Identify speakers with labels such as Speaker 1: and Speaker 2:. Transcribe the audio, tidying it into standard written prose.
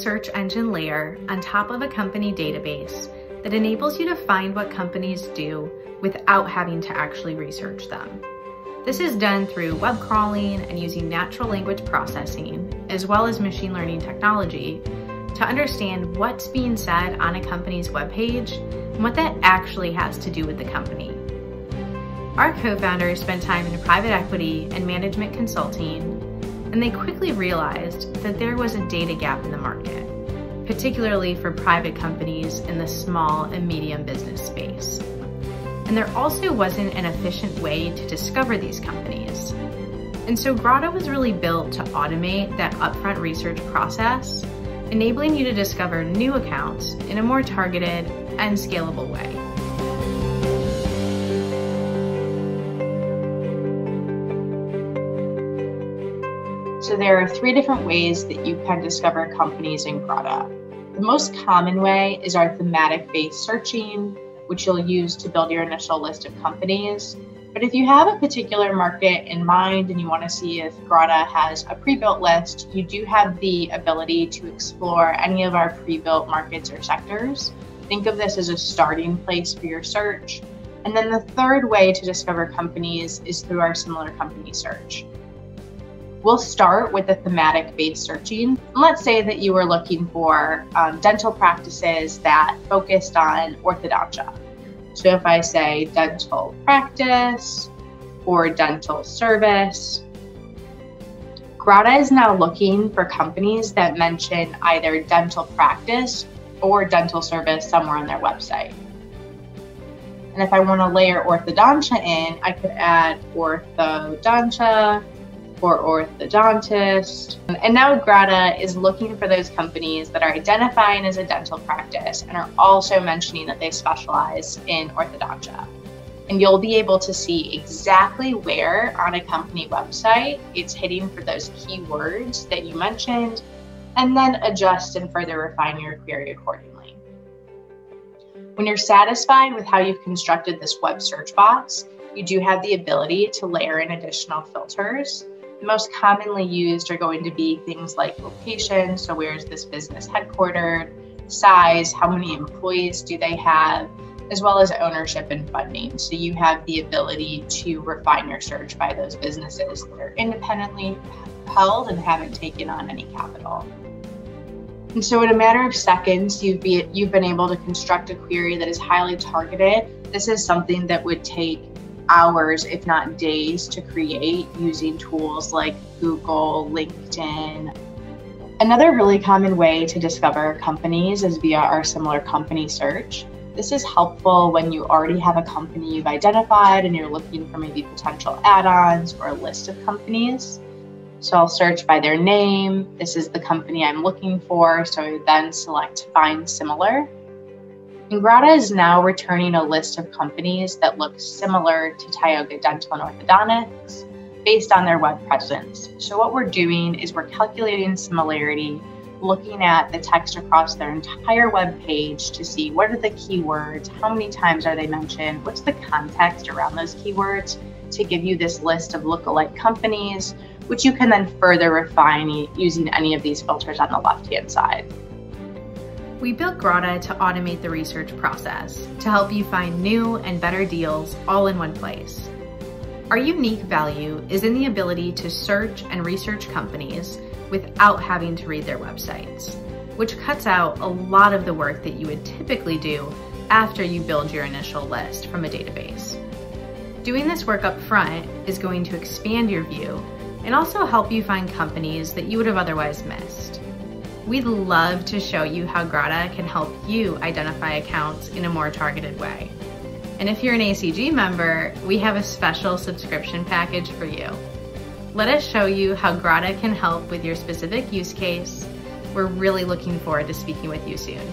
Speaker 1: search engine layer on top of a company database that enables you to find what companies do without having to actually research them. This is done through web crawling and using natural language processing, as well as machine learning technology, to understand what's being said on a company's webpage and what that actually has to do with the company. Our co-founders spent time in private equity and management consulting, and they quickly realized that there was a data gap in the market, particularly for private companies in the small and medium business space. And there also wasn't an efficient way to discover these companies. And so Grata was really built to automate that upfront research process, enabling you to discover new accounts in a more targeted and scalable way.
Speaker 2: So there are 3 different ways that you can discover companies in Grata. The most common way is our thematic-based searching, which you'll use to build your initial list of companies. But if you have a particular market in mind and you want to see if Grata has a pre-built list, you do have the ability to explore any of our pre-built markets or sectors. Think of this as a starting place for your search. And then the third way to discover companies is through our similar company search. We'll start with the thematic-based searching. Let's say that you were looking for dental practices that focused on orthodontia. So if I say dental practice or dental service, Grata is now looking for companies that mention either dental practice or dental service somewhere on their website. And if I want to layer orthodontia in, I could add orthodontia or orthodontist. And now Grata is looking for those companies that are identifying as a dental practice and are also mentioning that they specialize in orthodontia. And you'll be able to see exactly where on a company website it's hitting for those keywords that you mentioned, and then adjust and further refine your query accordingly. When you're satisfied with how you've constructed this web search box, you do have the ability to layer in additional filters. The most commonly used are going to be things like location, so where is this business headquartered, size, how many employees do they have, as well as ownership and funding. So you have the ability to refine your search by those businesses that are independently held and haven't taken on any capital. And so in a matter of seconds, you've been able to construct a query that is highly targeted. This is something that would take hours, if not days, to create using tools like Google, LinkedIn. Another really common way to discover companies is via our similar company search. This is helpful when you already have a company you've identified and you're looking for maybe potential add-ons or a list of companies. So I'll search by their name. This is the company I'm looking for, so I then select Find Similar. And Grata is now returning a list of companies that look similar to Tioga Dental and Orthodontics based on their web presence. So what we're doing is we're calculating similarity, looking at the text across their entire web page to see what are the keywords, how many times are they mentioned, what's the context around those keywords, to give you this list of lookalike companies, which you can then further refine using any of these filters on the left-hand side.
Speaker 1: We built Grata to automate the research process, to help you find new and better deals all in one place. Our unique value is in the ability to search and research companies without having to read their websites, which cuts out a lot of the work that you would typically do after you build your initial list from a database. Doing this work up front is going to expand your view and also help you find companies that you would have otherwise missed. We'd love to show you how Grata can help you identify accounts in a more targeted way. And if you're an ACG member, we have a special subscription package for you. Let us show you how Grata can help with your specific use case. We're really looking forward to speaking with you soon.